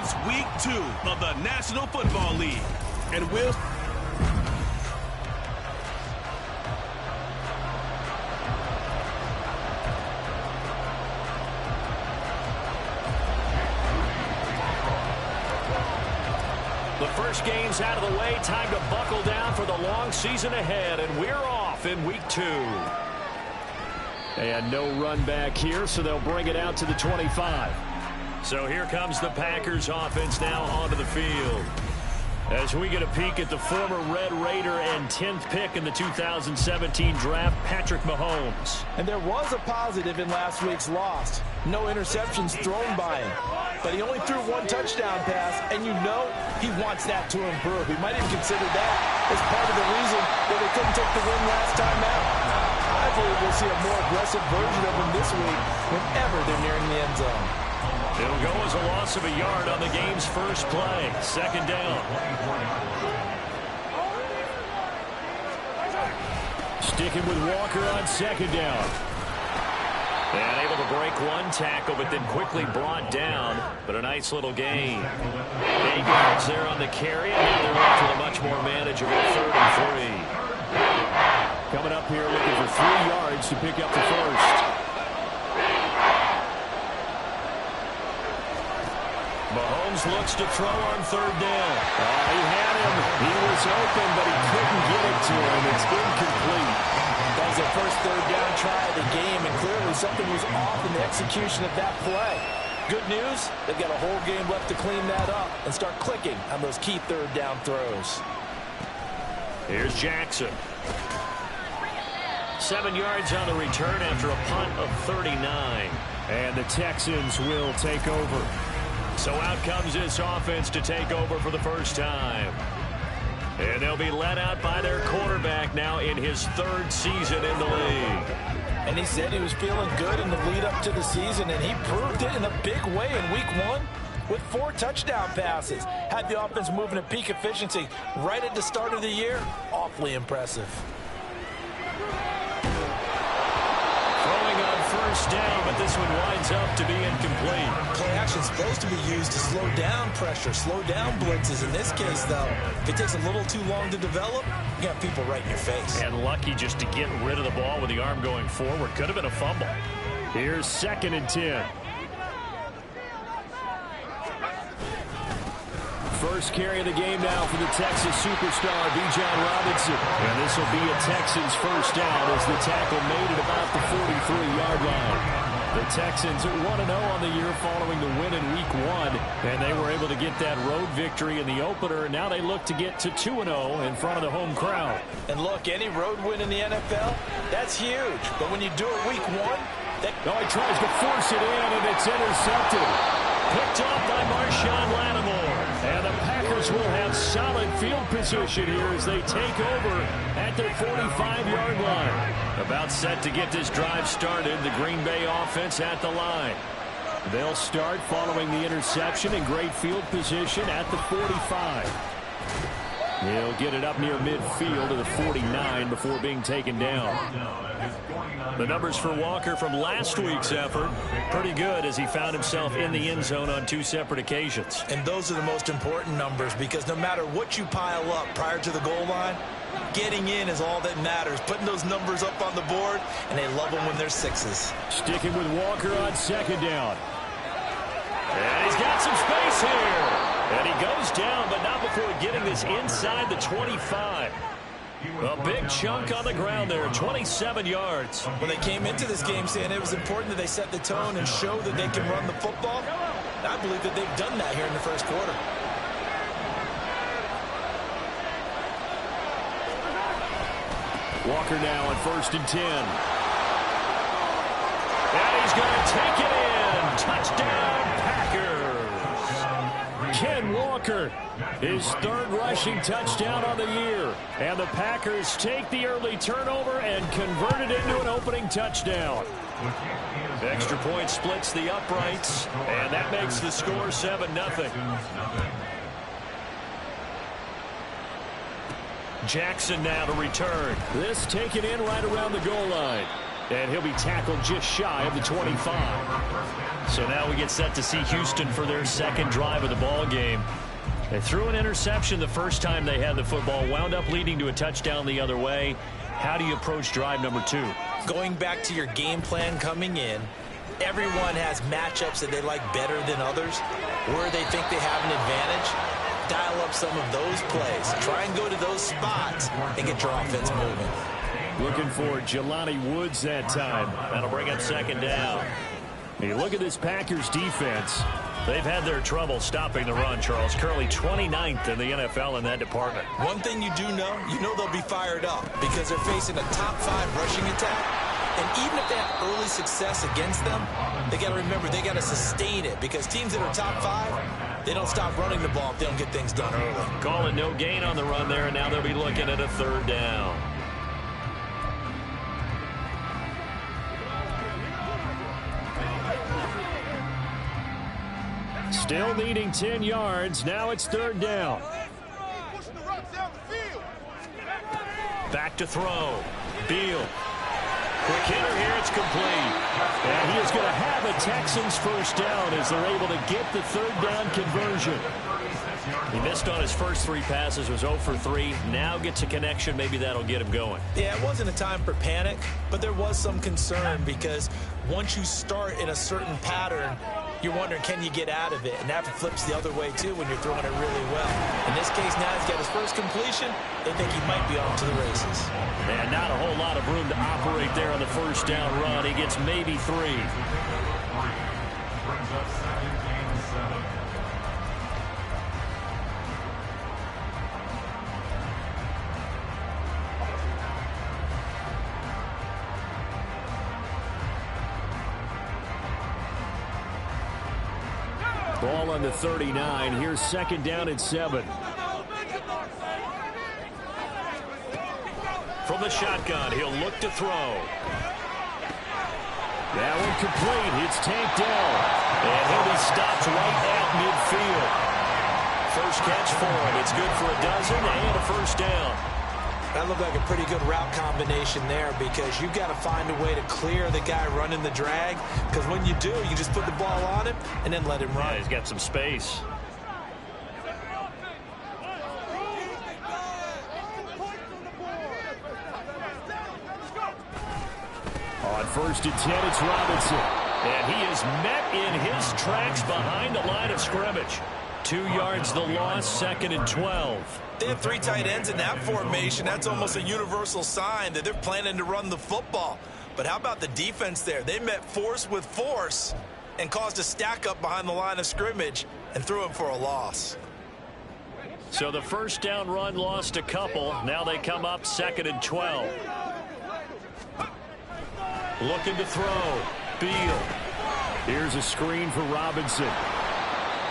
It's week 2 of the National Football League. And we'll... The first game's out of the way. Time to buckle down for the long season ahead. And we're off in week 2. And no run back here, so they'll bring it out to the 25. So here comes the Packers offense now onto the field. As we get a peek at the former Red Raider and 10th pick in the 2017 draft, Patrick Mahomes. And there was a positive in last week's loss. No interceptions thrown by him. But he only threw 1 touchdown pass, and you know he wants that to improve. He might even consider that as part of the reason that they couldn't take the win last time out. I believe we'll see a more aggressive version of him this week whenever they're nearing the end zone. It'll go as a loss of a yard on the game's first play. Second down. Sticking with Walker on second down. And able to break 1 tackle, but then quickly brought down. But a nice little gain. 8 yards there on the carry, and now they're left with a much more manageable 3rd and 3. Coming up here looking for 3 yards to pick up the first. Mahomes looks to throw on 3rd down. He had him. He was open, but he couldn't get it to him. It's incomplete. That was their first 3rd down try of the game, and clearly something was off in the execution of that play. Good news, they've got a whole game left to clean that up and start clicking on those key 3rd down throws. Here's Jackson. 7 yards on the return after a punt of 39. And the Texans will take over. So out comes this offense to take over for the first time. And they'll be led out by their quarterback now in his 3rd season in the league. And he said he was feeling good in the lead up to the season, and he proved it in a big way in week 1 with 4 touchdown passes. Had the offense moving at peak efficiency right at the start of the year. Awfully impressive. Throwing on 1st down, but this one winds up to be incomplete. Play action is supposed to be used to slow down pressure, slow down blitzes. In this case, though, if it takes a little too long to develop, you got people right in your face. And lucky just to get rid of the ball with the arm going forward. Could have been a fumble. Here's 2nd and 10. First carry of the game now for the Texas superstar, Bijan Robinson. And this will be a Texans first down as the tackle made it about the 43-yard line. The Texans are 1-0 on the year following the win in week 1. And they were able to get that road victory in the opener. And now they look to get to 2-0 in front of the home crowd. And look, any road win in the NFL, that's huge. But when you do it week 1, he tries to force it in, and it's intercepted. Picked up by Marshawn Lattimore. And the Packers will have solid field position here as they take over at their 45-yard line. About set to get this drive started, the Green Bay offense at the line. They'll start following the interception in great field position at the 45. He'll get it up near midfield to the 49 before being taken down. The numbers for Walker from last week's effort, pretty good as he found himself in the end zone on 2 separate occasions. And those are the most important numbers because no matter what you pile up prior to the goal line, getting in is all that matters. Putting those numbers up on the board, and they love them when they're 6s. Sticking with Walker on 2nd down. And he's got some space here. And he goes down, but not before getting this inside the 25. A big chunk on the ground there, 27 yards. When they came into this game saying it was important that they set the tone and show that they can run the football, I believe that they've done that here in the first quarter. Walker now on 1st and 10. And he's going to take it in. Touchdown, Packers. Ken Walker, his 3rd rushing touchdown on the year. And the Packers take the early turnover and convert it into an opening touchdown. Extra point splits the uprights, and that makes the score 7-0. Jackson now to return. This taken in right around the goal line. And he'll be tackled just shy of the 25. So now we get set to see Houston for their second drive of the ball game. They threw an interception the first time they had the football, wound up leading to a touchdown the other way. How do you approach drive number 2? Going back to your game plan coming in, everyone has matchups that they like better than others, where they think they have an advantage. Dial up some of those plays. Try and go to those spots and get your offense moving. Looking for Jelani Woods that time. That'll bring up second down. You look at this Packers defense. They've had their trouble stopping the run, Charles. Currently 29th in the NFL in that department. One thing you do know, they'll be fired up because they're facing a top 5 rushing attack. And even if they have early success against them, they got to remember they got to sustain it because teams that are top 5, they don't stop running the ball if they don't get things done early. Call it no gain on the run there, and now they'll be looking at a third down. Still needing 10 yards. Now it's third down. Back to throw. Beal. Quick hitter here. It's complete. And he is going to have a Texans first down as they're able to get the third down conversion. He missed on his first 3 passes, was 0 for 3. Now gets a connection. Maybe that'll get him going. Yeah, it wasn't a time for panic, but there was some concern because once you start in a certain pattern, you're wondering, can you get out of it? And that flips the other way, too, when you're throwing it really well. In this case, now he's got his first completion. They think he might be on to the races. And not a whole lot of room to operate there on the first down run. He gets maybe 3. Ball on the 39. Here's second down and 7. From the shotgun, he'll look to throw. That one complete. It's tanked down. And he'll be stopped right at midfield. First catch for him. It's good for a dozen and a first down. That looked like a pretty good route combination there because you've got to find a way to clear the guy running the drag because when you do, you just put the ball on him and then let him run. Yeah, he's got some space. On first and 10, it's Robinson. And he is met in his tracks behind the line of scrimmage. 2 yards the loss, second and 12. They have 3 tight ends in that formation. That's almost a universal sign that they're planning to run the football. But how about the defense there? They met force with force and caused a stack up behind the line of scrimmage and threw him for a loss. So the first down run lost a couple. Now they come up second and 12. Looking to throw. Beal. Here's a screen for Robinson.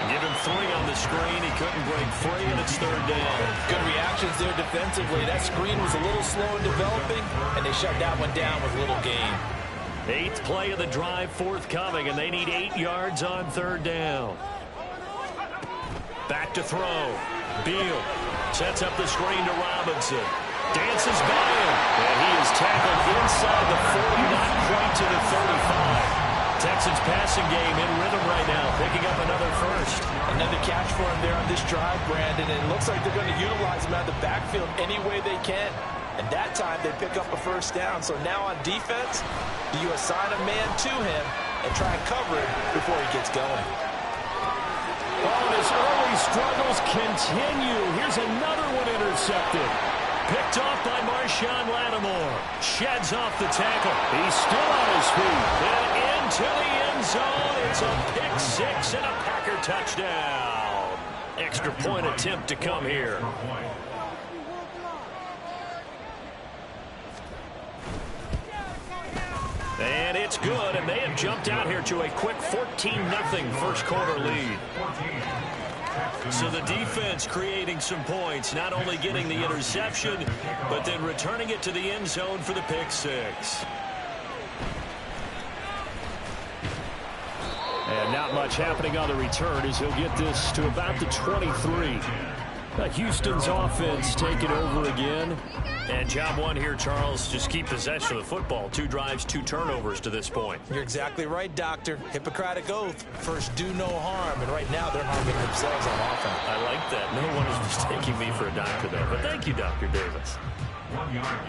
Give him 3 on the screen. He couldn't break free, and it's third down. Good reactions there defensively. That screen was a little slow in developing, and they shut that one down with little gain. 8th play of the drive forthcoming, and they need 8 yards on third down. Back to throw. Beal sets up the screen to Robinson. Dances by him, and he is tackled inside the 40, not quite to the 35. Texans passing game in rhythm right now, picking up another first. Another catch for him there on this drive, Brandon, and it looks like they're going to utilize him out of the backfield any way they can. And that time they pick up a first down. So now on defense, do you assign a man to him and try and cover him before he gets going? Oh, his early struggles continue. Here's another one intercepted. Picked off by Marshawn Lattimore. Sheds off the tackle. He's still on his feet. And into the end zone. It's a pick 6 and a Packer touchdown. Extra point attempt to come here. And it's good, and they have jumped out here to a quick 14-0 first quarter lead. So the defense creating some points, not only getting the interception, but then returning it to the end zone for the pick 6. And not much happening on the return as he'll get this to about the 23. Houston's offense taking over again. And job one here, Charles, just keep possession of the football. 2 drives, 2 turnovers to this point. You're exactly right, Doctor. Hippocratic oath. First, do no harm. And right now, they're harming themselves on offense. I like that. No one is mistaking me for a doctor there. But thank you, Dr. Davis.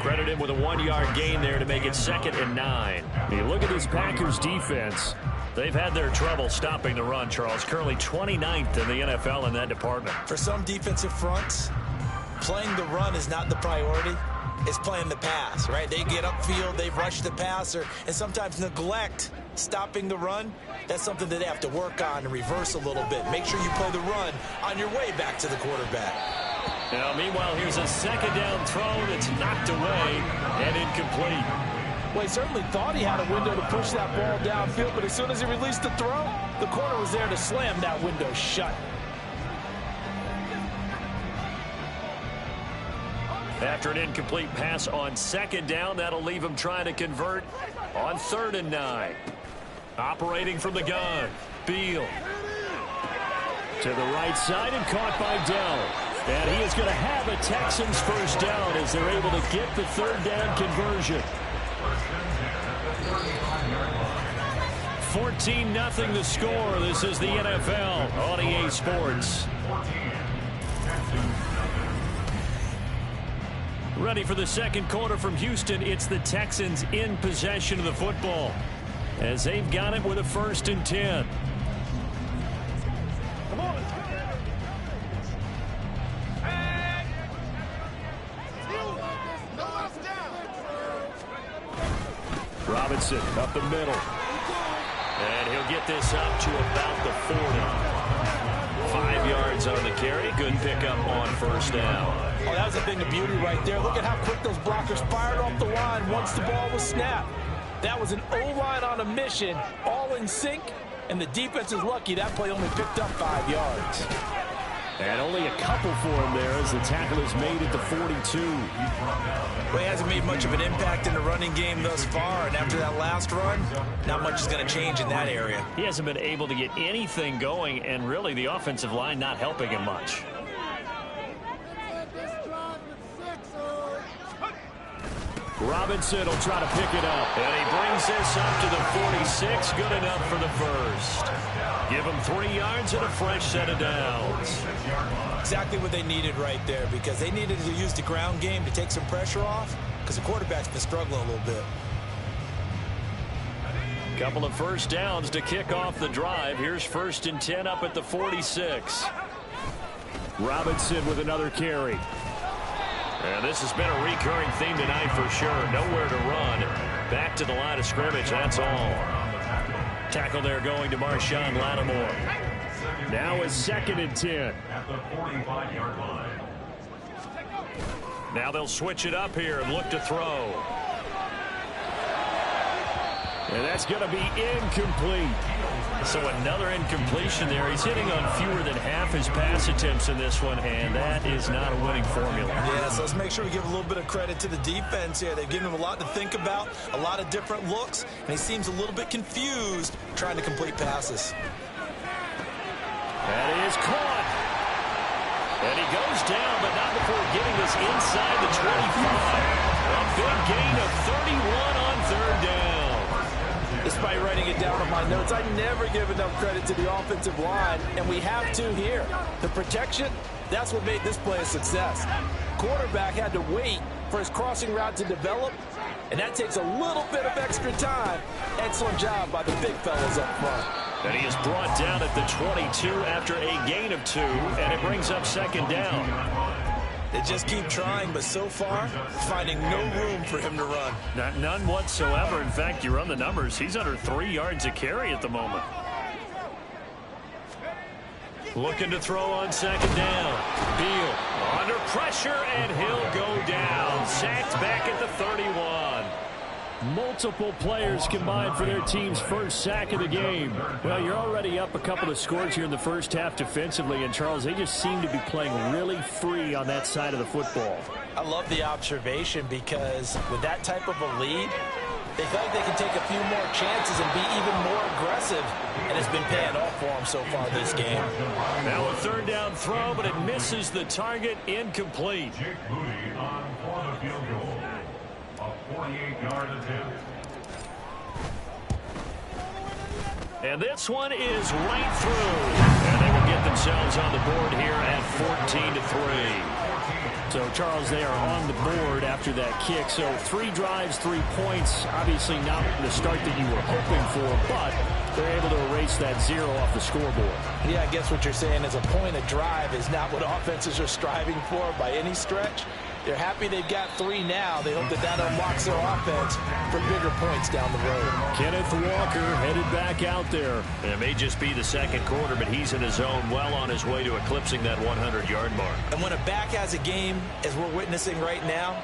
Credit him with a 1-yard gain there to make it 2nd and 9. You look at this Packers defense. They've had their trouble stopping the run, Charles. Currently 29th in the NFL in that department. For some defensive fronts, playing the run is not the priority. It's playing the pass, right? They get upfield, they rush the passer, and sometimes neglect stopping the run. That's something that they have to work on and reverse a little bit. Make sure you play the run on your way back to the quarterback. Now, meanwhile, here's a 2nd down throw that's knocked away and incomplete. Well, he certainly thought he had a window to push that ball downfield, but as soon as he released the throw, the corner was there to slam that window shut. After an incomplete pass on 2nd down, that'll leave him trying to convert on 3rd and 9. Operating from the gun, Beal. To the right side and caught by Dell. And he is going to have a Texans first down as they're able to get the 3rd down conversion. 14-0 the score. This is the NFL on EA Sports. Ready for the 2nd quarter from Houston. It's the Texans in possession of the football as they've got it with a 1st and 10. Robinson up the middle. And he'll get this up to about the 40. 5 yards on the carry. Good pickup on 1st down. Oh, that was a thing of beauty right there. Look at how quick those blockers fired off the line once the ball was snapped. That was an O-line on a mission, all in sync, and the defense is lucky that play only picked up 5 yards. And only a couple for him there as the tackle is made at the 42. Well, he hasn't made much of an impact in the running game thus far, and after that last run, not much is going to change in that area. He hasn't been able to get anything going, and really the offensive line not helping him much. Robinson will try to pick it up. And he brings this up to the 46. Good enough for the first. Give him 3 yards and a fresh set of downs. Exactly what they needed right there, because they needed to use the ground game to take some pressure off, because the quarterback's been struggling a little bit. Couple of first downs to kick off the drive. Here's 1st and 10 up at the 46. Robinson with another carry. And this has been a recurring theme tonight for sure. Nowhere to run. Back to the line of scrimmage, that's all. Tackle there going to Marshawn Lattimore. Now a 2nd and 10. At the 45-yard line. Now they'll switch it up here and look to throw. And that's going to be incomplete. So another incompletion there. He's hitting on fewer than half his pass attempts in this one, and that is not a winning formula. Yeah, so let's make sure we give a little bit of credit to the defense here. They've given him a lot to think about, a lot of different looks, and he seems a little bit confused trying to complete passes. That is caught. And he goes down, but not before getting this inside the 25. A big gain of 31 on 3rd down. Despite writing it down on my notes, I never give enough credit to the offensive line, and we have to here. The protection, that's what made this play a success. Quarterback had to wait for his crossing route to develop, and that takes a little bit of extra time. Excellent job by the big fellas up front. And he is brought down at the 22 after a gain of 2, and it brings up 2nd down. They just keep trying, but so far, finding no room for him to run. None whatsoever. In fact, you run the numbers. He's under 3 yards a carry at the moment. Looking to throw on 2nd down. Beal under pressure, and he'll go down. Sacked back at the 31. Multiple players combined for their team's first sack of the game. Well, you're already up a couple of scores here in the first half defensively, and Charles, they just seem to be playing really free on that side of the football. I love the observation, because with that type of a lead, They feel like they can take a few more chances and be even more aggressive, and it's been paying off for them so far this game. Now a third down throw, but it misses the target, incomplete. Jake Moody on for the field goal. A 48-yard attempt. And this one is right through. And they will get themselves on the board here at 14-3. So, Charles, they are on the board after that kick. So 3 drives, 3 points. Obviously not the start that you were hoping for, but they're able to erase that 0 off the scoreboard. Yeah, I guess what you're saying is a point a drive is not what offenses are striving for by any stretch. They're happy they've got 3 now. They hope that that unlocks their offense for bigger points down the road. Kenneth Walker headed back out there. And it may just be the second quarter, but he's in his zone, well on his way to eclipsing that 100-yard mark. And when a back has a game, as we're witnessing right now,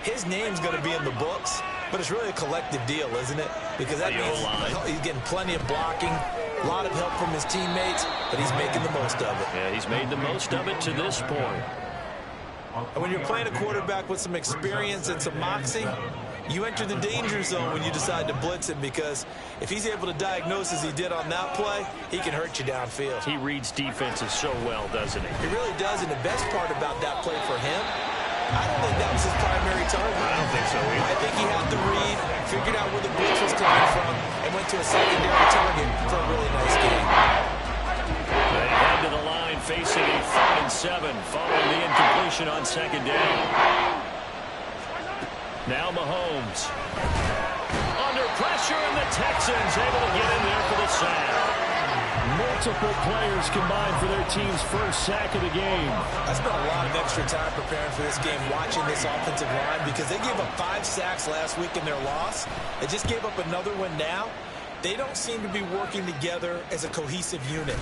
his name's going to be in the books, but it's really a collective deal, isn't it? Because that means he's getting plenty of blocking, a lot of help from his teammates, but he's making the most of it. Yeah, he's made the most of it to this point. And when you're playing a quarterback with some experience and some moxie, you enter the danger zone when you decide to blitz him, because if he's able to diagnose as he did on that play, he can hurt you downfield. He reads defenses so well, doesn't he? He really does, and the best part about that play for him, I don't think that was his primary target. I don't think so either. I think he had the read, figured out where the blitz was coming from, and went to a secondary target for a really nice game. They head to the line facing a 3rd and 7 following the incompletion on second down. Now Mahomes. Under pressure, and the Texans able to get in there for the sack. Multiple players combined for their team's first sack of the game. I spent a lot of extra time preparing for this game, watching this offensive line, because they gave up 5 sacks last week in their loss. They just gave up another one now. They don't seem to be working together as a cohesive unit.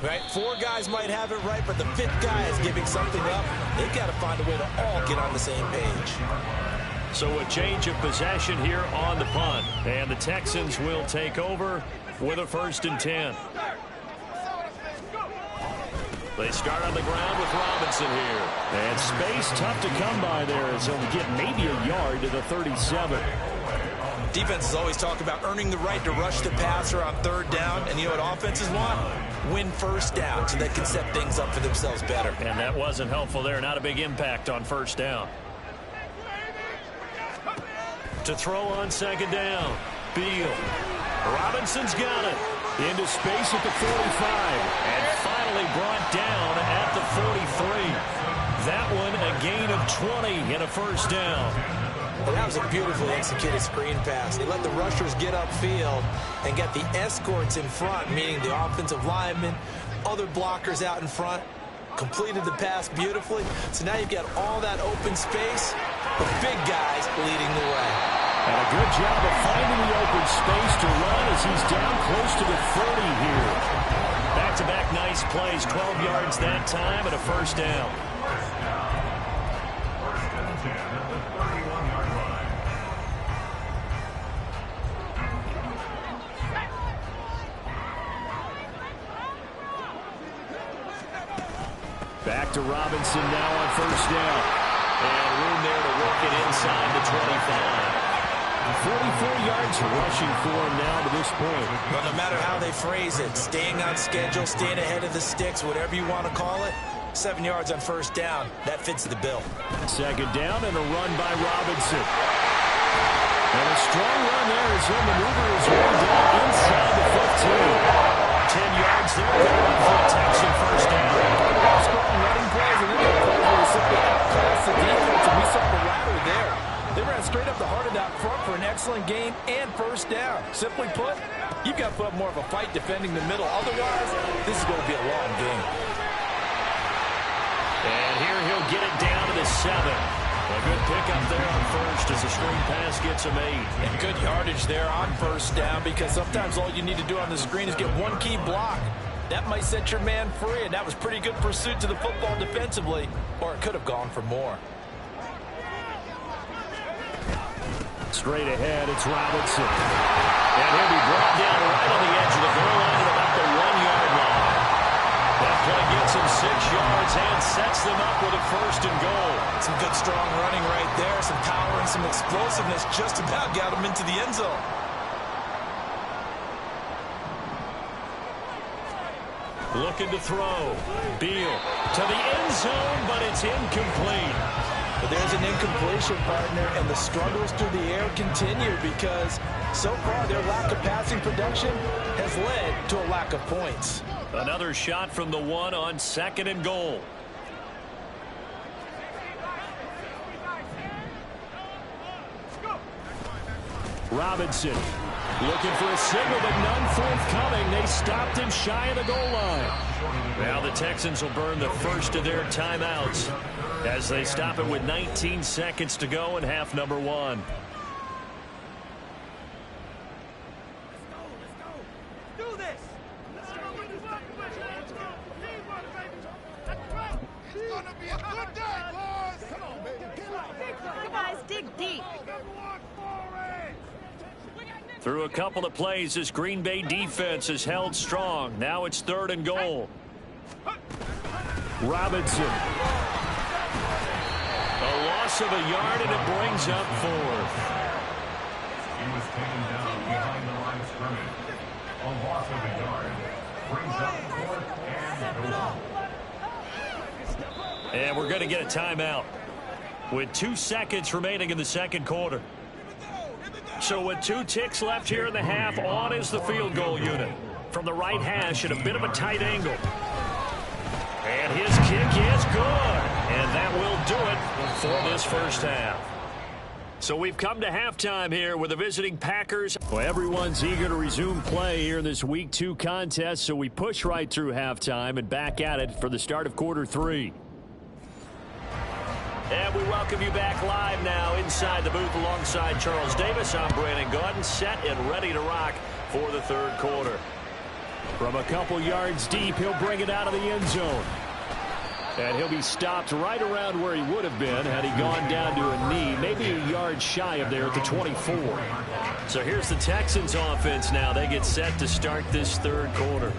Right? 4 guys might have it right, but the 5th guy is giving something up. They've got to find a way to all get on the same page. So a change of possession here on the punt. And the Texans will take over with a 1st and 10. They start on the ground with Robinson here. And space tough to come by there as they'll get maybe a yard to the 37. Defenses always talk about earning the right to rush the passer on 3rd down. And you know what offenses want? Win 1st down so they can set things up for themselves better. And that wasn't helpful there. Not a big impact on 1st down. To throw on 2nd down. Beal. Robinson's got it. Into space at the 45. And finally brought down at the 43. That one a gain of 20 and a 1st down. Well, that was a beautifully executed screen pass. They let the rushers get upfield and get the escorts in front, meaning the offensive linemen, other blockers out in front, completed the pass beautifully. So now you've got all that open space, the big guys leading the way. And a good job of finding the open space to run as he's down close to the 30 here. Back-to-back nice plays, 12 yards that time and a 1st down. Back to Robinson now on 1st down. And room there to work it inside the 25. 44 yards rushing for him now to this point. But no matter how they phrase it, staying on schedule, staying ahead of the sticks, whatever you want to call it, 7 yards on 1st down, that fits the bill. 2nd down and a run by Robinson. And a strong run there as he'll maneuver his way down inside the 15. 10 yards there, going to run for a Texan 1st down. Strong running plays, and then the plays where they simply outclass the defense, and we saw the ladder there. They ran straight up the heart of that front for an excellent gain and 1st down. Simply put, you've got to put up more of a fight defending the middle. Otherwise, this is going to be a long game. And here he'll get it down to the 7. A good pickup there on 1st as the screen pass gets him 8. And good yardage there on 1st down, because sometimes all you need to do on the screen is get one key block. That might set your man free, and that was pretty good pursuit to the football defensively, or it could have gone for more. Straight ahead, it's Robinson. And he'll be brought down right on the edge of the goal line at about the 1-yard line. That play gets him 6 yards and sets them up with a 1st and goal. Some good strong running right there, some power and some explosiveness. just about got him into the end zone. Looking to throw. Beal to the end zone, but it's incomplete. But there's an incompletion, partner, and the struggles through the air continue because so far their lack of passing production has led to a lack of points. Another shot from the one on 2nd and goal. Robinson looking for a signal, but none forthcoming. They stopped him shy of the goal line. Now the Texans will burn the first of their timeouts as they stop it with 19 seconds to go in half number 1. Through a couple of plays, this Green Bay defense has held strong. Now it's 3rd and goal. Robinson. A loss of a yard, and it brings up 4th. He was taken down behind the line of scrimmage. A loss of a yard. Brings up 4th and goal. And we're going to get a timeout with 2 seconds remaining in the 2nd quarter. So with 2 ticks left here in the half, on is the field goal unit. From the right hash at a bit of a tight angle. And his kick is good. And that will do it for this first half. So we've come to halftime here with the visiting Packers. Well, everyone's eager to resume play here in this Week 2 contest, so we push right through halftime and back at it for the start of quarter 3. And we welcome you back live now inside the booth alongside Charles Davis. I'm Brandon Gaudin, set and ready to rock for the 3rd quarter. From a couple yards deep, he'll bring it out of the end zone. And he'll be stopped right around where he would have been had he gone down to a knee, maybe a yard shy of there at the 24. So here's the Texans offense now. They get set to start this 3rd quarter.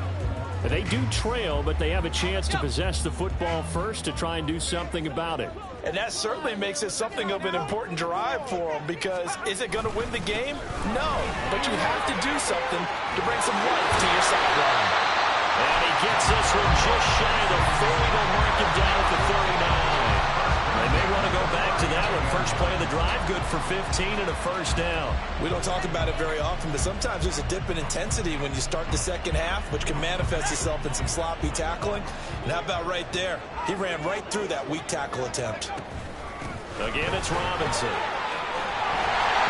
They do trail, but they have a chance to possess the football first to try and do something about it. And that certainly makes it something of an important drive for them because is it going to win the game? No, but you have to do something to bring some life to your sideline. And he gets this one just shy of the 40. They'll mark him down at the 39. They may want to go back to that one. First play of the drive, good for 15 and a first down. We don't talk about it very often, but sometimes there's a dip in intensity when you start the 2nd half, which can manifest itself in some sloppy tackling. And how about right there? He ran right through that weak tackle attempt. Again, it's Robinson.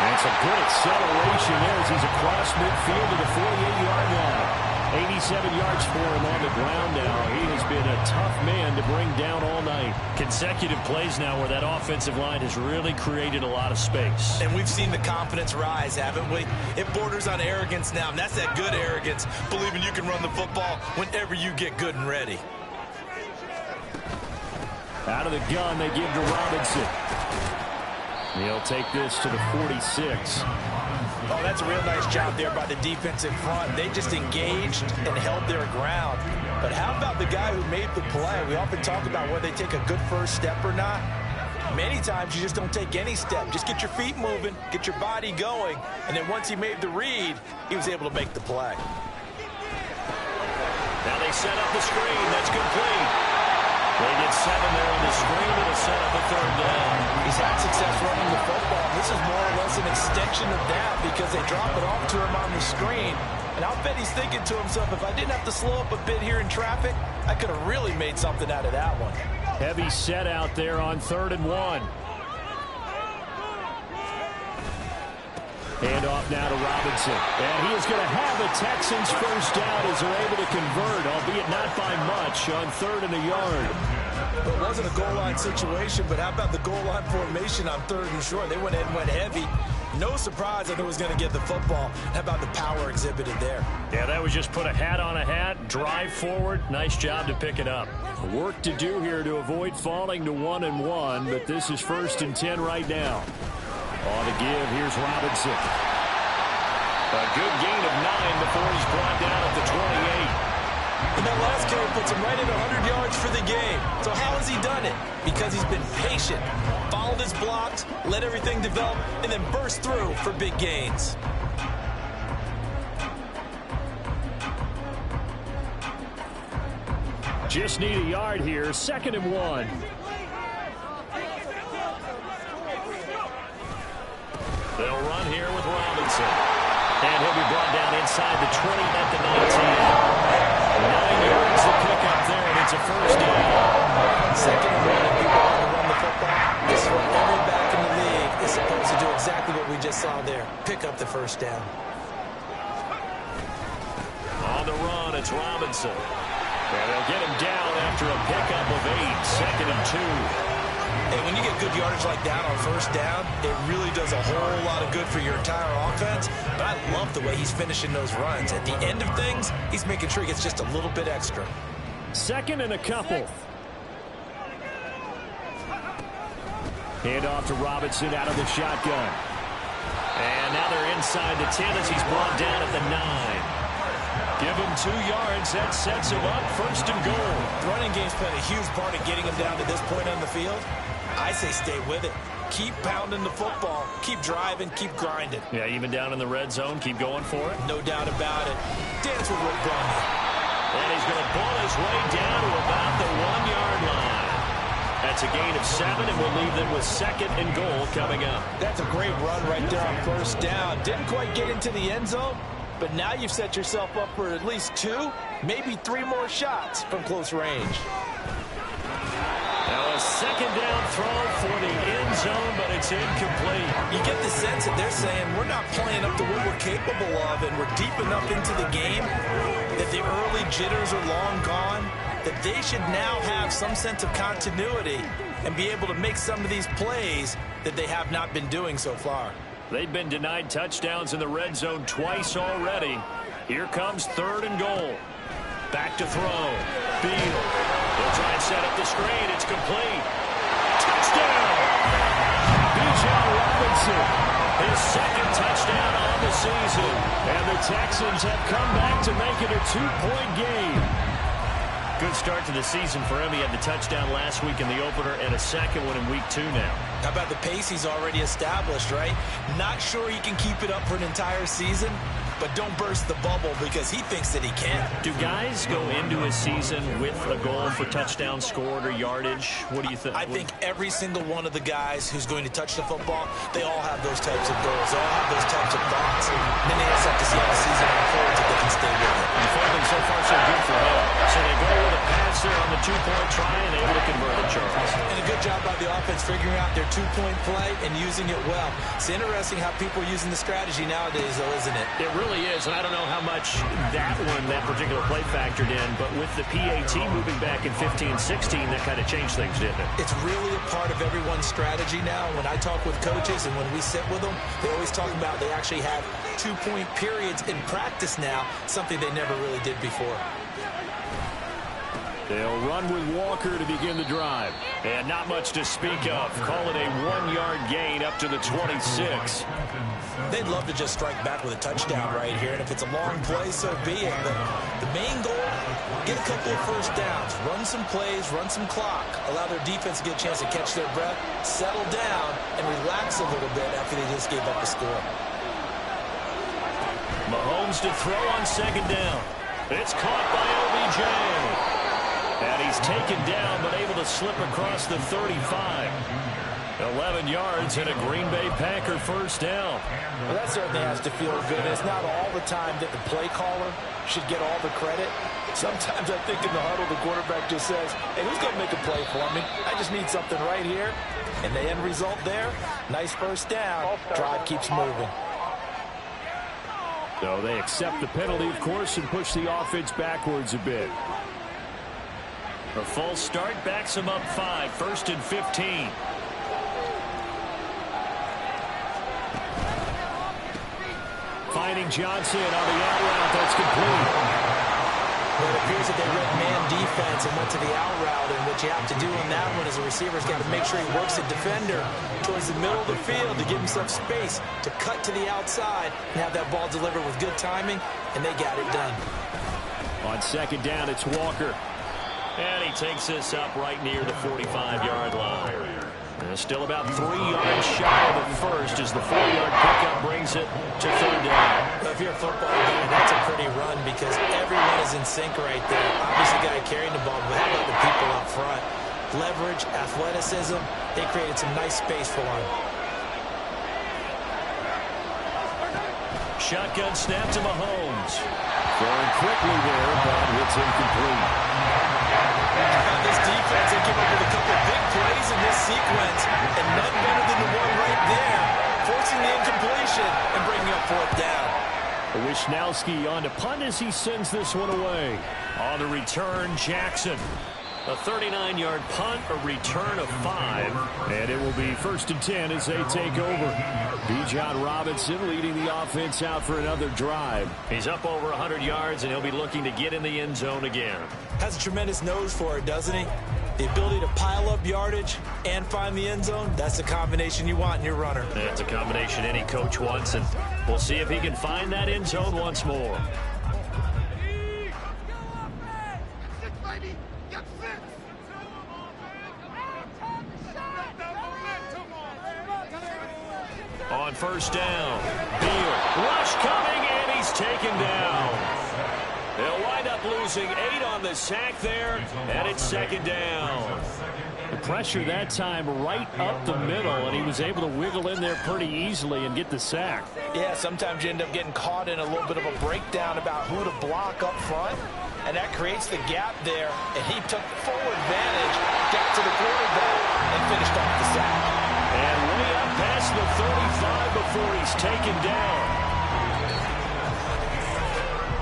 And some good acceleration there as he's across midfield to the 48-yard line. 87 yards for him on the ground now. He has been a tough man to bring down all night. Consecutive plays now where that offensive line has really created a lot of space. And we've seen the confidence rise, haven't we? It borders on arrogance now, and that's that good arrogance, believing you can run the football whenever you get good and ready. Out of the gun, they give to Robinson. He'll take this to the 46. Oh, that's a real nice job there by the defense in front. They just engaged and held their ground. But how about the guy who made the play? We often talk about whether they take a good first step or not. Many times you just don't take any step. Just get your feet moving, get your body going, and then once he made the read, he was able to make the play. Now they set up the screen. That's complete. They get 7 there on the screen. It'll set up a 3rd down. He's had success running the football. This is more or less an extension of that because they drop it off to him on the screen. And I'll bet he's thinking to himself, if I didn't have to slow up a bit here in traffic, I could have really made something out of that one. Heavy set out there on 3rd and 1. Hand off now to Robinson. And he is going to have the Texans first down as they're able to convert, albeit not by much, on 3rd and a yard. Well, it wasn't a goal line situation, but how about the goal line formation on 3rd and short? They went ahead and went heavy. No surprise that it was going to get the football. How about the power exhibited there? Yeah, that was just put a hat on a hat, drive forward. Nice job to pick it up. Work to do here to avoid falling to 1-1, but this is 1st and 10 right now. On the give, here's Robinson. A good gain of 9 before he's brought down at the 28. In that last carry, puts him right at 100 yards for the game. So how has he done it? Because he's been patient, followed his blocks, let everything develop, and then burst through for big gains. Just need a yard here. 2nd and 1. They'll run here with Robinson. And he'll be brought down inside the 20 at the 19. 9 yards to pick up there, and it's a first down. 2nd and 1, if people want to run the football, this is what every back in the league is supposed to do, exactly what we just saw there. Pick up the first down. On the run, it's Robinson. And they'll get him down after a pickup of 8. 2nd and 2. And when you get good yardage like that on first down, it really does a whole lot of good for your entire offense. But I love the way he's finishing those runs. At the end of things, he's making sure he gets just a little bit extra. 2nd and a couple. Hand off to Robinson out of the shotgun. And now they're inside the 10 as he's brought down at the 9. Give him 2 yards. That sets him up 1st and goal. The running game's played a huge part in getting him down to this point on the field. I say stay with it. Keep pounding the football. Keep driving. Keep grinding. Yeah, even down in the red zone, keep going for it. No doubt about it. Dance with Rick Brumley. And he's going to pull his way down to about the 1-yard line. That's a gain of 7, and we'll leave them with 2nd and goal coming up. That's a great run right there on first down. Didn't quite get into the end zone, but now you've set yourself up for at least 2, maybe 3 more shots from close range. Now a 2nd down throw for the end zone, but it's incomplete. You get the sense that they're saying we're not playing up to what we're capable of, and we're deep enough into the game that the early jitters are long gone, that they should now have some sense of continuity and be able to make some of these plays that they have not been doing so far. They've been denied touchdowns in the red zone twice already. Here comes 3rd and goal. Back to throw. Field. They'll try and set up the screen. It's complete. Touchdown! Bijan Robinson. His 2nd touchdown on the season. And the Texans have come back to make it a 2-point game. Good start to the season for him. He had the touchdown last week in the opener and a 2nd one in week 2 now. How about the pace he's already established, right? Not sure he can keep it up for an entire season, but don't burst the bubble because he thinks that he can. Do guys go into a season with a goal for touchdown scored or yardage? What do you think? I think every single one of the guys who's going to touch the football, they all have those types of goals. They all have those types of thoughts. And then they just have to see how the season unfolds if they can stay with it. Unfolding so far so good for him. So they go with a pass there on the 2-point try and able to convert it, Charles. And a good job by the offense figuring out their 2-point play and using it well. It's interesting how people are using the strategy nowadays, though, isn't it? It really is, and I don't know how much that particular play factored in, but with the PAT moving back in 15-16, that kind of changed things, didn't it? It's really a part of everyone's strategy now. When I talk with coaches and when we sit with them, they always talk about they actually have 2-point periods in practice now, something they never really did before. They'll run with Walker to begin the drive. And not much to speak of. Call it a 1-yard gain up to the 26. They'd love to just strike back with a touchdown right here, and if it's a long play, so be it. But the main goal, get a couple of first downs, run some plays, run some clock, allow their defense to get a chance to catch their breath, settle down, and relax a little bit after they just gave up a score. Mahomes to throw on 2nd down. It's caught by OBJ. And he's taken down, but able to slip across the 35. 11 yards and a Green Bay Packer first down. Well, that certainly has to feel good. It's not all the time that the play caller should get all the credit. Sometimes I think in the huddle, the quarterback just says, hey, who's going to make a play for me? I just need something right here. And the end result there, nice first down. Drive keeps moving. So they accept the penalty, of course, and push the offense backwards a bit. A false start backs him up 5. 1st and 15. Finding Johnson on the out route. That's complete. Well, it appears that they read man defense and went to the out route. And what you have to do on that one is a receiver's got to make sure he works the defender towards the middle of the field to give himself space to cut to the outside and have that ball delivered with good timing. And they got it done. On 2nd down, it's Walker. And he takes this up right near the 45-yard line. Still about 3 yards shy of the first as the 4-yard pickup brings it to third down. Well, if you're a football guy, that's a pretty run because everyone is in sync right there. Obviously, the guy carrying the ball, but how about the people up front? Leverage, athleticism, they created some nice space for him. Shotgun snap to Mahomes. Throwing quickly there, but it's incomplete. This defense, they came up with a couple of big plays in this sequence, and none better than the one right there, forcing the incompletion and bringing up fourth down. Wishnowski on to punt as he sends this one away. On the return, Jackson. A 39-yard punt, a return of 5. And it will be 1st and 10 as they take over. Bijan Robinson leading the offense out for another drive. He's up over 100 yards, and he'll be looking to get in the end zone again. Has a tremendous nose for it, doesn't he? The ability to pile up yardage and find the end zone, that's the combination you want in your runner. That's a combination any coach wants, and we'll see if he can find that end zone once more. On first down, Beal, rush coming, and he's taken down. They'll wind up losing 8 on the sack there, and it's 2nd down. The pressure that time right up the middle, and he was able to wiggle in there pretty easily and get the sack. Yeah, sometimes you end up getting caught in a little bit of a breakdown about who to block up front, and that creates the gap there, and he took full advantage, got to the quarterback, and finished off the sack. And way up past the 35 before he's taken down.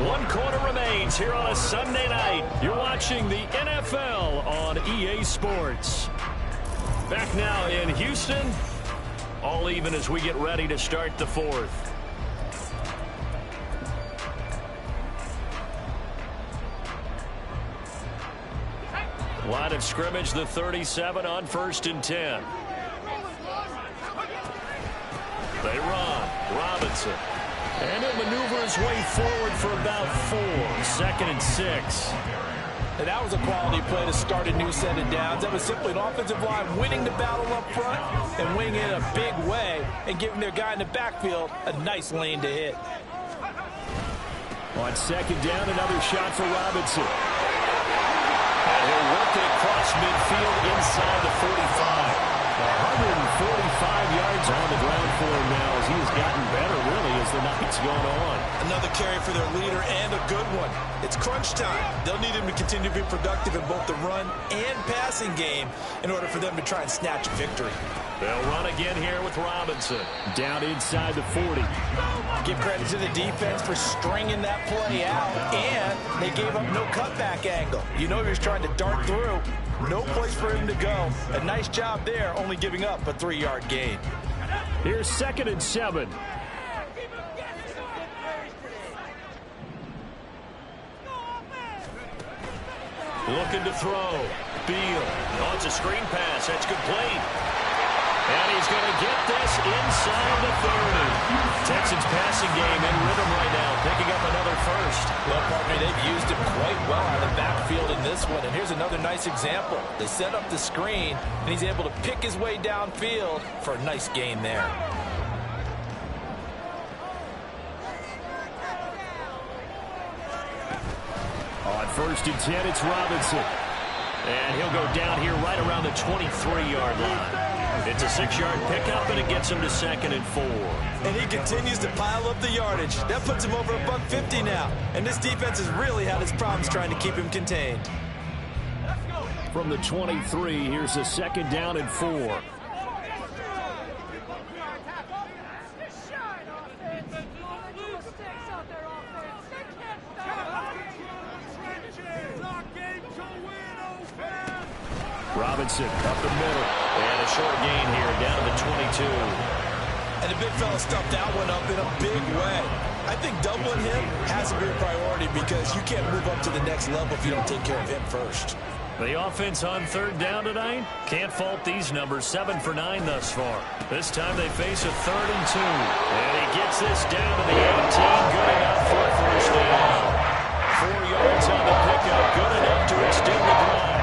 1 quarter remains here on a Sunday night. You're watching the NFL on EA Sports. Back now in Houston. All even as we get ready to start the 4th. Line of scrimmage, the 37 on 1st and 10. They run. Robinson. And he'll maneuver his way forward for about 4. 2nd and 6. And that was a quality play to start a new set of downs. That was simply an offensive line winning the battle up front and winning it in a big way and giving their guy in the backfield a nice lane to hit. On 2nd down, another shot for Robinson. And he'll work it across midfield inside the 45. 145 yards on the ground for him now as he has gotten better, really, as the night's gone on. Another carry for their leader and a good one. It's crunch time. They'll need him to continue to be productive in both the run and passing game in order for them to try and snatch a victory. They'll run again here with Robinson. Down inside the 40. Give credit to the defense for stringing that play out, and they gave up no cutback angle. You know he was trying to dart through. No place for him to go. A nice job there, only giving up a 3-yard gain. Here's 2nd and 7. Looking to throw. Beal. Oh, it's a screen pass. That's complete. And he's going to get this inside the 30. Texans passing game in rhythm right now, picking up another first. Well, partner, they've used him quite well out of the backfield in this one. And here's another nice example. They set up the screen, and he's able to pick his way downfield for a nice gain there. On 1st and 10, it's Robinson. And he'll go down here right around the 23-yard line. It's a 6-yard pickup, and it gets him to 2nd and 4. And he continues to pile up the yardage. That puts him over $150 now. And this defense has really had its problems trying to keep him contained. From the 23, here's a 2nd down and 4. Robinson up the middle. And a short gain here down to the 22. And the big fella stuffed that one up in a big way. I think doubling him has to be a priority because you can't move up to the next level if you don't take care of him first. The offense on 3rd down tonight. Can't fault these numbers. 7 for 9 thus far. This time they face a 3rd and 2. And he gets this down to the 18. Good enough for a first down. 4 yards on the pickup. Good enough to extend the drive.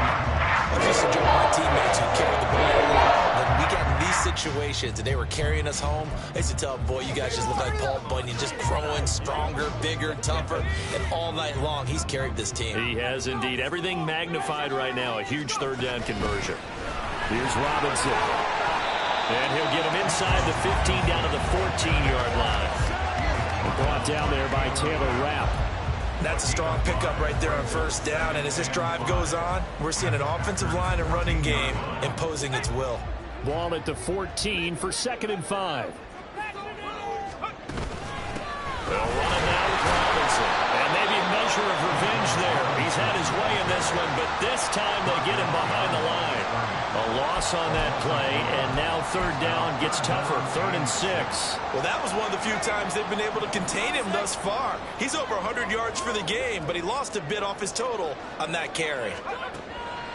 celebrations, and they were carrying us home. I used to tell them, boy, you guys just look like Paul Bunyan, just growing stronger, bigger, tougher, and all night long, he's carried this team. He has indeed. Everything magnified right now. A huge third down conversion. Here's Robinson. And he'll get him inside the 15 down to the 14-yard line. Brought down there by Taylor Rapp. That's a strong pickup right there on first down, and as this drive goes on, we're seeing an offensive line and running game imposing its will. Ball at the 14 for 2nd and 5. They'll run it now with Robinson. And maybe a measure of revenge there. He's had his way in this one, but this time they get him behind the line. A loss on that play, and now third down gets tougher. 3rd and 6. Well, that was one of the few times they've been able to contain him thus far. He's over 100 yards for the game, but he lost a bit off his total on that carry.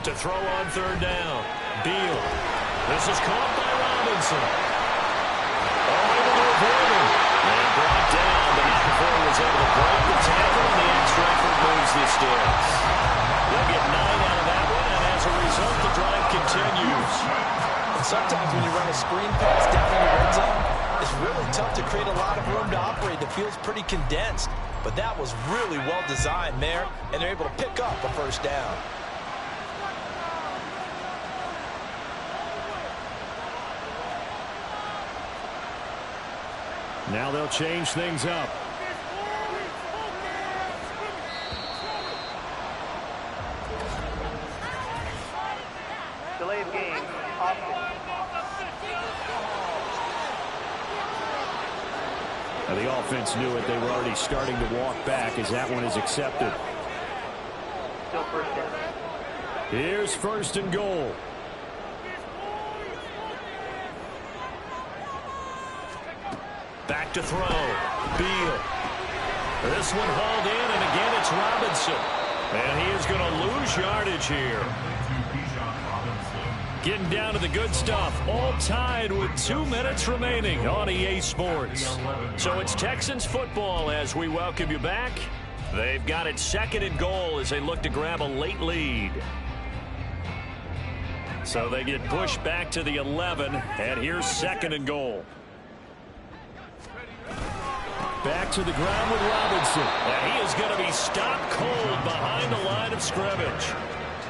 To throw on third down, Beal. This is caught by Robinson. Able to avoid him. And brought down, but not before he was able to break the tackle, and the extra effort moves the sticks. They'll get 9 out of that one, and as a result, the drive continues. And sometimes when you run a screen pass down in the red zone, it's really tough to create a lot of room to operate. The field's pretty condensed, but that was really well designed there, and they're able to pick up a first down. Now they'll change things up. Delay of game. Now the offense knew it. They were already starting to walk back as that one is accepted. Still first down. Here's 1st and goal. Back to throw. Beal. This one hauled in, and again it's Robinson. And he is going to lose yardage here. Getting down to the good stuff. All tied with 2 minutes remaining on EA Sports. So it's Texans football as we welcome you back. They've got it 2nd and goal as they look to grab a late lead. So they get pushed back to the 11, and here's 2nd and goal. Back to the ground with Robinson. And he is going to be stopped cold behind the line of scrimmage.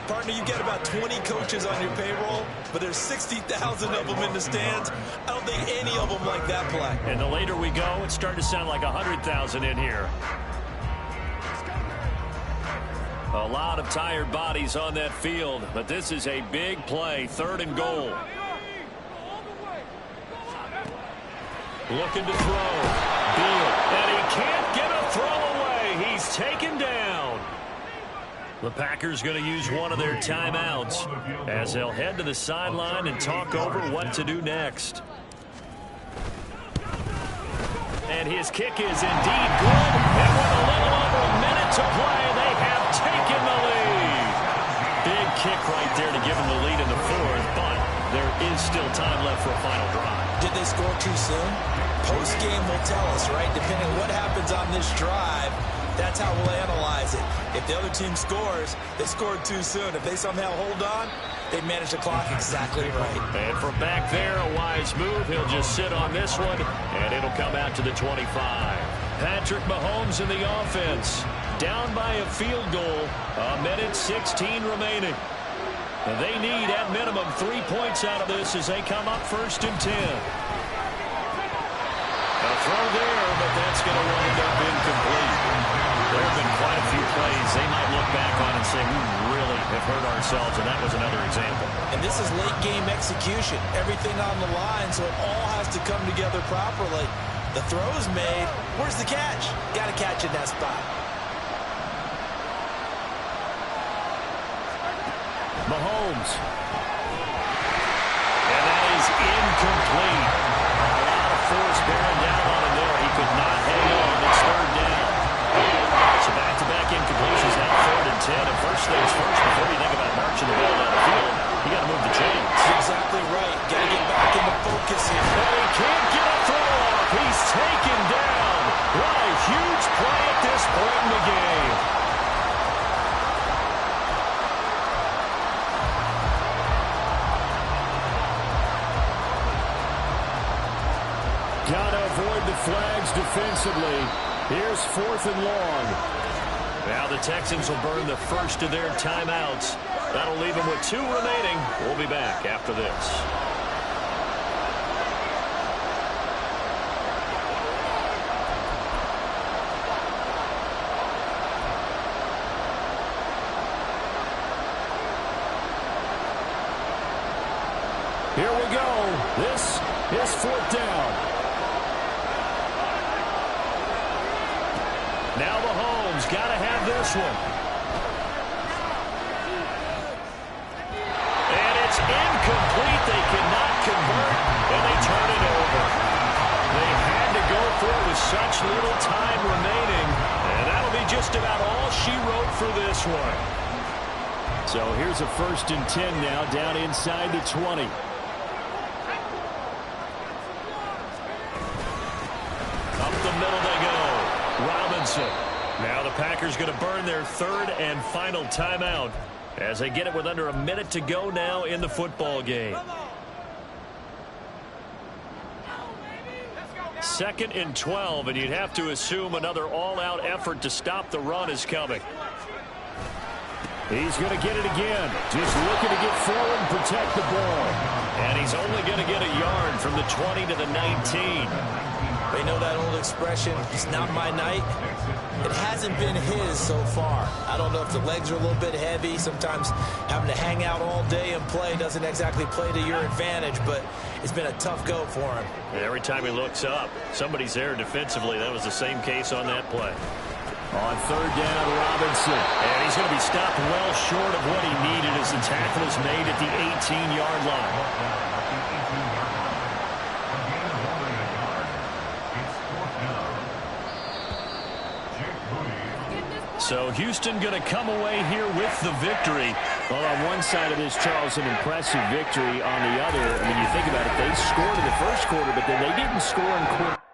Partner, you got about 20 coaches on your payroll, but there's 60,000 of them in the stands. I don't think any of them like that play. And the later we go, it's starting to sound like 100,000 in here. A lot of tired bodies on that field, but this is a big play. 3rd and goal. Looking to throw. Beal. And he can't get a throw away. He's taken down. The Packers going to use one of their timeouts as they'll head to the sideline and talk over what to do next. And his kick is indeed good. And with a little over a minute to play, they have taken the lead. Big kick right there to give them the lead in the 4th, but there is still time left for a final drive. Did they score too soon? Post-game will tell us, right? Depending on what happens on this drive, that's how we'll analyze it. If the other team scores, they scored too soon. If they somehow hold on, they manage the clock exactly right. And from back there, a wise move. He'll just sit on this one, and it'll come out to the 25. Patrick Mahomes in the offense. Down by a field goal. 1:16 remaining. They need, at minimum, 3 points out of this as they come up 1st and 10. A throw there, but that's going to wind up incomplete. There have been quite a few plays they might look back on and say, we really have hurt ourselves, and that was another example. And this is late-game execution. Everything on the line, so it all has to come together properly. The throw's made. Where's the catch? Got to catch in that spot. Mahomes. And that is incomplete. A lot of force bearing down on him there. He could not hang on. It's 3rd down. So back-to-back incompletions now 3rd and 10. And first things first, before you think about marching the ball down the field, you got to move the chains. Exactly right. Got to get back into focus here. Well, he can't get a throw off. He's taken down. What a huge play at this point in the game. flags defensively. Here's 4th and long. Now the Texans will burn the first of their timeouts. That'll leave them with 2 remaining. We'll be back after this. Here we go. This is 4th down. Now Mahomes got to have this one. And it's incomplete. They cannot convert, and they turn it over. They had to go for it with such little time remaining, and that'll be just about all she wrote for this one. So here's a 1st and 10 now, down inside the 20. Up the middle they go. Robinson. Now the Packers going to burn their 3rd and final timeout as they get it with under a minute to go now in the football game. 2nd and 12, and you'd have to assume another all-out effort to stop the run is coming. He's going to get it again. Just looking to get forward and protect the ball. And he's only going to get a yard from the 20 to the 19. They know that old expression, it's not my night. It hasn't been his so far. I don't know if the legs are a little bit heavy. Sometimes having to hang out all day and play doesn't exactly play to your advantage, but it's been a tough go for him. And every time he looks up, somebody's there defensively. That was the same case on that play. On 3rd down, Robinson. And he's going to be stopped well short of what he needed as the tackle is made at the 18-yard line. So Houston going to come away here with the victory. Well, on one side of this, Charles, an impressive victory. On the other, I mean, you think about it, they scored in the first quarter, but then they didn't score in quarter.